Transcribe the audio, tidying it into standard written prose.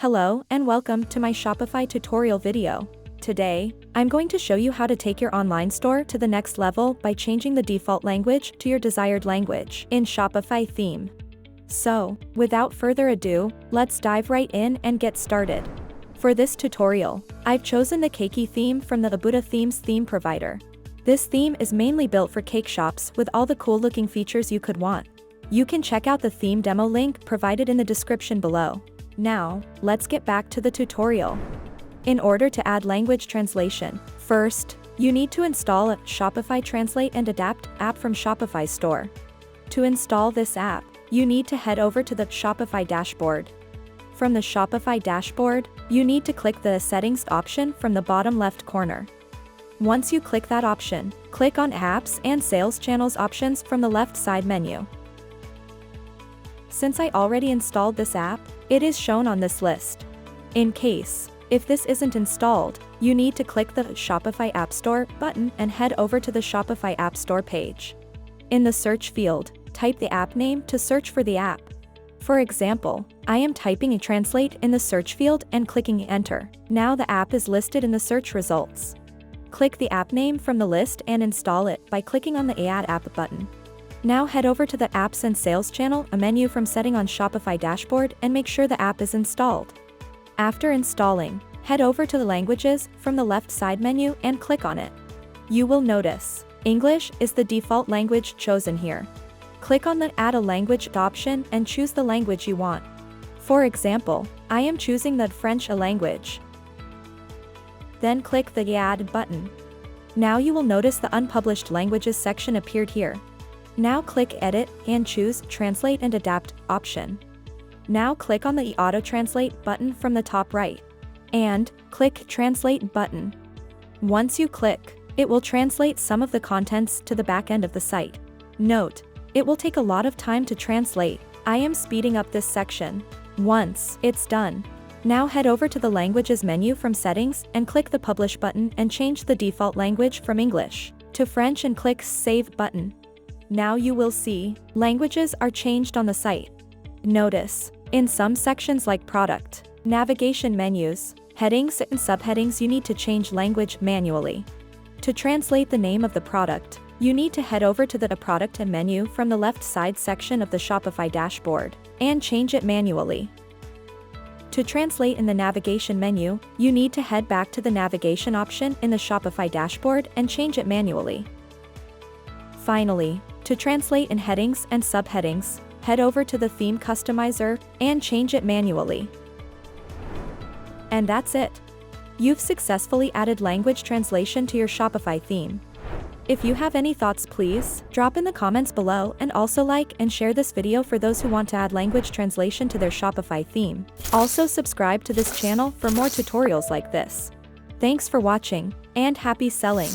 Hello and welcome to my Shopify tutorial video. Today, I'm going to show you how to take your online store to the next level by changing the default language to your desired language in Shopify theme. So, without further ado, let's dive right in and get started. For this tutorial, I've chosen the Keiki theme from the Abuta Themes theme provider. This theme is mainly built for cake shops with all the cool looking features you could want. You can check out the theme demo link provided in the description below. Now, let's get back to the tutorial. In order to add language translation, first, you need to install a Shopify Translate Adapt app from Shopify store. To install this app, you need to head over to the Shopify dashboard. From the Shopify dashboard, you need to click the Settings option from the bottom left corner. Once you click that option, click on Apps and Sales Channels options from the left side menu. Since I already installed this app, it is shown on this list. In case, if this isn't installed, you need to click the Shopify App Store button and head over to the Shopify App Store page. In the search field, type the app name to search for the app. For example, I am typing Translate in the search field and clicking Enter. Now the app is listed in the search results. Click the app name from the list and install it by clicking on the Add App button. Now head over to the Apps and Sales channel, a menu from Setting on Shopify dashboard, and make sure the app is installed. After installing, head over to the Languages from the left side menu and click on it. You will notice English is the default language chosen here. Click on the Add a Language option and choose the language you want. For example, I am choosing the French language. Then click the Add button. Now you will notice the Unpublished Languages section appeared here. Now click Edit and choose Translate and Adapt option. Now click on the Auto Translate button from the top right. And click Translate button. Once you click, it will translate some of the contents to the back end of the site. Note, it will take a lot of time to translate. I am speeding up this section. Once it's done, now head over to the Languages menu from Settings and click the Publish button and change the default language from English to French and click Save button. Now you will see, languages are changed on the site. Notice, in some sections like Product, Navigation menus, Headings and Subheadings you need to change language manually. To translate the name of the product, you need to head over to the Product and menu from the left side section of the Shopify dashboard, and change it manually. To translate in the Navigation menu, you need to head back to the Navigation option in the Shopify dashboard and change it manually. Finally, to translate in Headings and Subheadings, head over to the Theme Customizer and change it manually. And that's it. You've successfully added language translation to your Shopify theme. If you have any thoughts, please drop in the comments below, and also like and share this video for those who want to add language translation to their Shopify theme. Also subscribe to this channel for more tutorials like this. Thanks for watching, and happy selling!